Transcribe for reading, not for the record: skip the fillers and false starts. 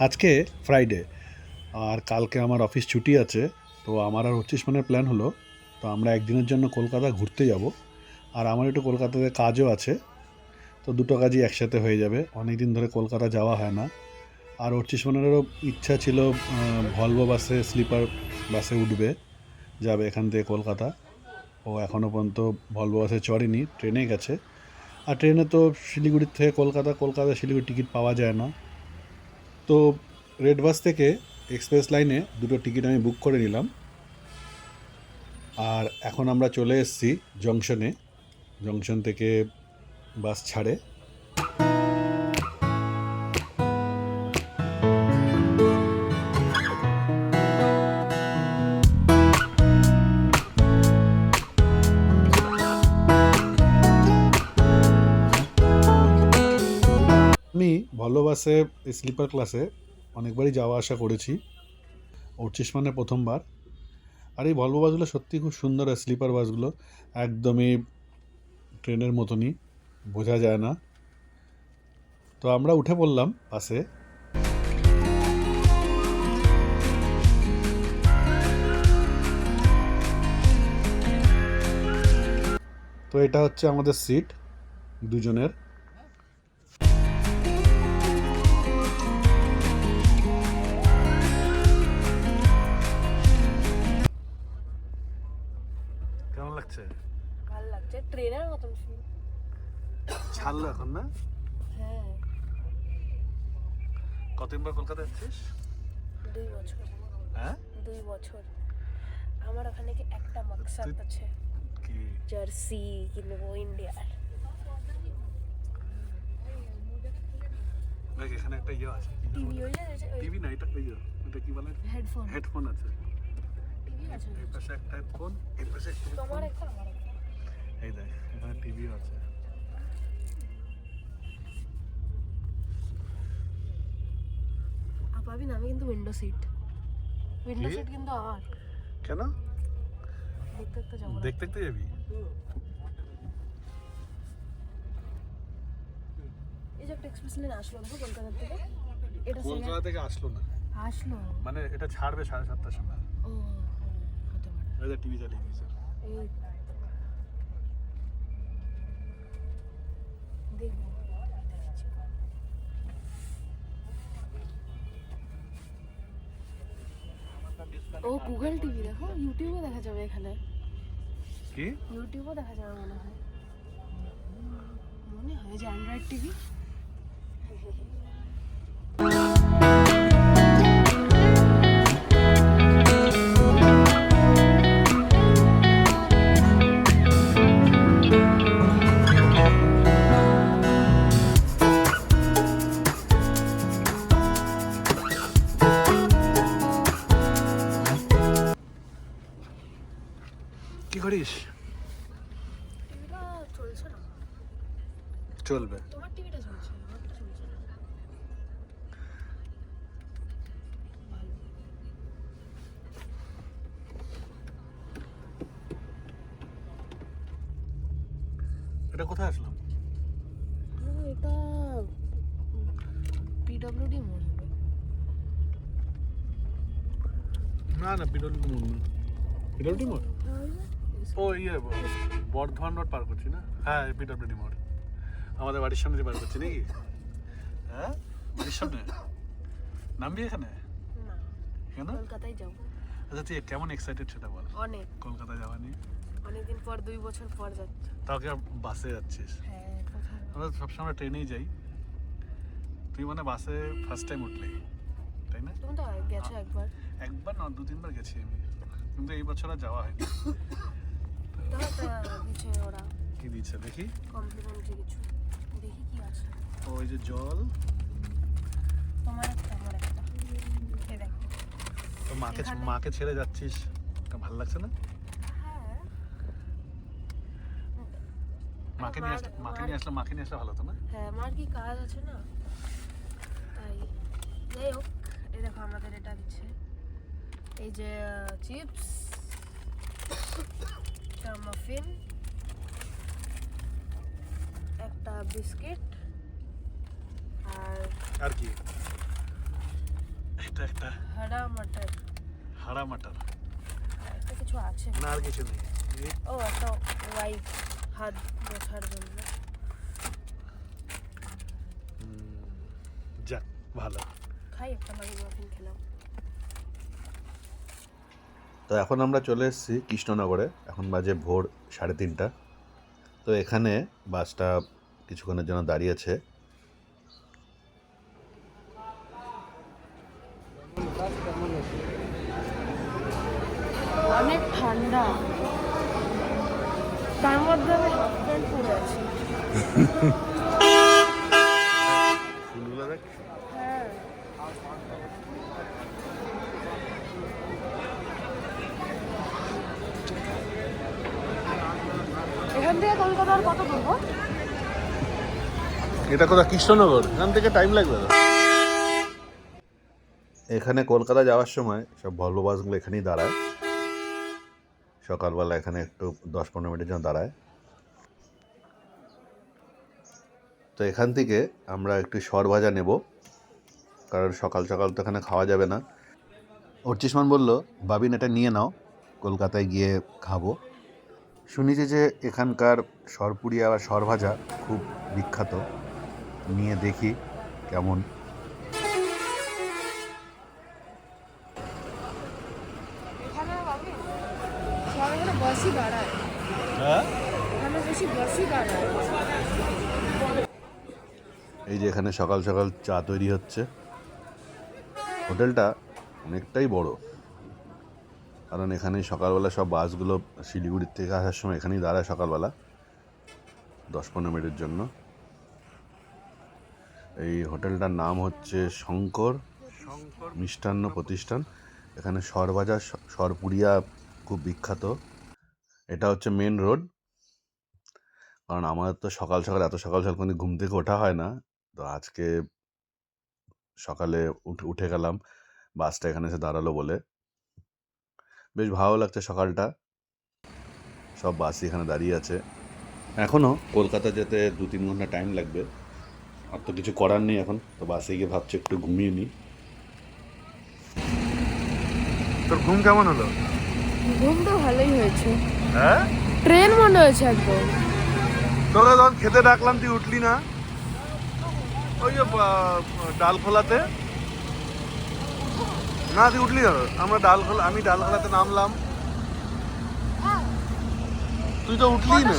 আজকে ফ্রাইডে আর কালকে আমার অফিস ছুটি আছে। তো আমার আর 25 প্ল্যান হলো, তো আমরা একদিনের জন্য কলকাতা ঘুরতে যাব। আর আমার একটু কলকাতাতে কাজও আছে, তো দুটো কাজই একসাথে হয়ে যাবে। অনেক দিন ধরে কলকাতা যাওয়া হয় না। আর 25 ইচ্ছা ছিল ভলভো বাসে, স্লিপার বাসে উঠবে, যাবে এখান থেকে কলকাতা। ও এখনও পর্যন্ত ভলভো বাসে চড়েনি, ট্রেনে গেছে। আর ট্রেনে তো শিলিগুড়ির থেকে কলকাতা, কলকাতা শিলিগুড়ি টিকিট পাওয়া যায় না। তো রেড বাস থেকে এক্সপ্রেস লাইনে দুটো টিকিট আমি বুক করে নিলাম। আর এখন আমরা চলে এসেছি জংশনে। জংশন থেকে বাস ছাড়ে। আমি ভলভো বাসে স্লিপার ক্লাসে অনেকবারই যাওয়া আসা করেছি, 25 প্রথমবার। আর এই ভলভো বাসগুলো সত্যি খুব সুন্দর। আর স্লিপার বাসগুলো একদমই ট্রেনের মতনই, বোঝা যায় না। তো আমরা উঠে পড়লাম বাসে। তো এটা হচ্ছে আমাদের সিট দুজনের। কেমন লাগছে? ভালো লাগছে, ট্রেনের মতন ফিল। ছাড়লো এখন না? হ্যাঁ, কতদিন পর কলকাতা যাচ্ছিস? 2 বছর। হ্যাঁ, 2 বছর। আমার ওখানে কি একটা মাকসাদ আছে, কি? জার্সি কিনবো ইন্ডিয়ার। দেখ এখানে একটা ইয়ে আছে, টিভি হয়ে যাচ্ছে, টিভি না, এটা ওই যে এটা কি বলে, হেডফোন। হেডফোন আছে। টিভি আছে, এই পাশে একটা হেডফোন, এই পাশে একটা তোমার হেডফোন। একটা আমার একটা। এই দেখ এখানে টিভিও আছে। পাবি না, আমি কিন্তু উইন্ডো সিট। উইন্ডো কি? সিট কিন্তু আমার। কেন? দেখতে দেখতে যাবো না। দেখতে দেখতে যাবি? এই যে একটা এক্সপ্রেস লাইন আসলো দেখো কলকাতা থেকে। এটা কলকাতা থেকে আসলো না, আসলো। মানে এটা ছাড়বে 7:30টার সময়। ও হতে পারে। এই যে টিভি চালিয়ে দিয়েছে। এই দেখবো, দেখছি। ও গুগল টিভি দেখো, ইউটিউবে দেখা যাবে এখানে। কি? ইউটিউবও দেখা যাবে মনে হয়। মনে হয় যে অ্যান্ড্রয়েড টিভি। কি করিস? টিভিটা চলছে না। চলবে। তোমার টিভিটা চলছে, আমারটা চলছে না। ভালো। এটা কোথায় আসলাম? এটা পিডব্লিউডি মোড় হবে। না না, পিডব্লিউডি মোড় না। পিডব্লিউডি মোড়? ও ইয়ে, বর্ধমান রোড পার করছি না? হ্যাঁ, পিডব্লিউডি মোড়। আমাদের বাড়ির সামনে দিয়ে পার করছি নাকি? হ্যাঁ, বাড়ির সামনে নামবি এখানে? না, কেন? কলকাতায় যাবো। আচ্ছা তুই কেমন এক্সাইটেড সেটা বল। অনেক, কলকাতা যাওয়া নিয়ে অনেকদিন পর, 2 বছর পর যাচ্ছি। তাও কি আর বাসে যাচ্ছিস? হ্যাঁ, কোথায়? আমরা সবসময় ট্রেনেই যাই। তুই মানে বাসে ফার্স্ট টাইম উঠলি, তাই না? তুমি তো গেছো একবার। একবার না, 2-3 বার গেছি আমি, কিন্তু এই বছর আর যাওয়া হয়নি। তো দিচ্ছে ওরা কি দিচ্ছে দেখি? কমপ্লিমেন্টারি কিছু। দেখি কি আছে। ওই যে জল। তোমার একটা, আমার একটা। এই দেখো। তো মাকে এখানে- মাকে ছেড়ে যাচ্ছিস, এটা ভালো লাগছে না? হ্যাঁ। মাকে নিয়ে আসলে মাকে নিয়ে আসলে ভালো হতো না? হ্যাঁ, আমার কি কাজ আছে না, তাই। যাই হোক, এই দেখো আমাদের এটা দিচ্ছে। এই যে চিপস, একটা মাফিন, একটা বিস্কিট, আর আর কি? এটা একটা হাড়া মাটার, হাড়া মাটার, একটা কিছু আছে না আর কিছু নেই। ও একটা ওয়াইপ, হাত মোছার জন্য। যাক ভালো। খাই একটা ম্যাগি মাফিন খেলাম। তো এখন আমরা চলে এসেছি কৃষ্ণনগরে, এখন বাজে ভোর 3:30। তো এখানে বাসটা কিছুক্ষণের জন্য দাঁড়িয়েছে। অনেক ঠান্ডা, তার মধ্যে আমি হাফ প্যান্ট পরে আছি। হ্যাঁ, এখান থেকে কলকাতার কত দূর গো? এটা কোথায়? কৃষ্ণনগর, এখান থেকে টাইম লাগবে তো। এখানে কলকাতা যাওয়ার সময় সব ভলভো বাসগুলো এখানেই দাঁড়ায়, সকালবেলা এখানে একটু 10-15 মিনিটের জন্য দাঁড়ায়। তো এখান থেকে আমরা একটু সরভাজা নেব, কারণ সকাল সকাল তো এখানে খাওয়া যাবে না। অর্চিষ্মান বলল, বাবিন এটা নিয়ে নাও, কলকাতায় গিয়ে খাবো। শুনেছি যে এখানকার সরপুরিয়া বা সরভাজা খুব বিখ্যাত, নিয়ে দেখি কেমন। এখানে বাবু সব এখানে বসই বাড়ায়, হ্যাঁ, এখানে বেশি বসই বাড়ায়। এই যে এখানে সকাল সকাল চা তৈরি হচ্ছে। হোটেলটা অনেকটাই বড়, কারণ এখানে সকালবেলা সব বাসগুলো শিলিগুড়ির থেকে আসার সময় এখানেই দাঁড়ায় সকালবেলা 10-15 মিনিটের জন্য। এই হোটেলটার নাম হচ্ছে শঙ্কর মিষ্টান্ন প্রতিষ্ঠান। এখানে সরভাজা সরপুরিয়া খুব বিখ্যাত। এটা হচ্ছে মেন রোড, কারণ আমাদের তো সকাল সকাল এত সকাল সকাল কোনো ঘুম থেকে ওঠা হয় না। তো আজকে সকালে উঠে গেলাম, বাসটা এখানে এসে দাঁড়ালো বলে। বেশ ভালো লাগছে সকালটা, সব বাসই এখানে দাঁড়িয়ে আছে। এখনও কলকাতা যেতে 2-3 ঘন্টা টাইম লাগবে, আর তো কিছু করার নেই এখন। তো বাসে গিয়ে ভাবছি একটু ঘুমিয়ে নিই। তোর ঘুম কেমন হলো? ঘুম তো ভালোই হয়েছে, হ্যাঁ, ট্রেন মনে হয়েছে একদম। তোরা যখন খেতে ডাকলাম তুই উঠলি না, ওই যে ডাল খোলাতে। না তুই উঠলি না, আমি ডাল খোলাতে নামলাম, তুই তো উঠলি না।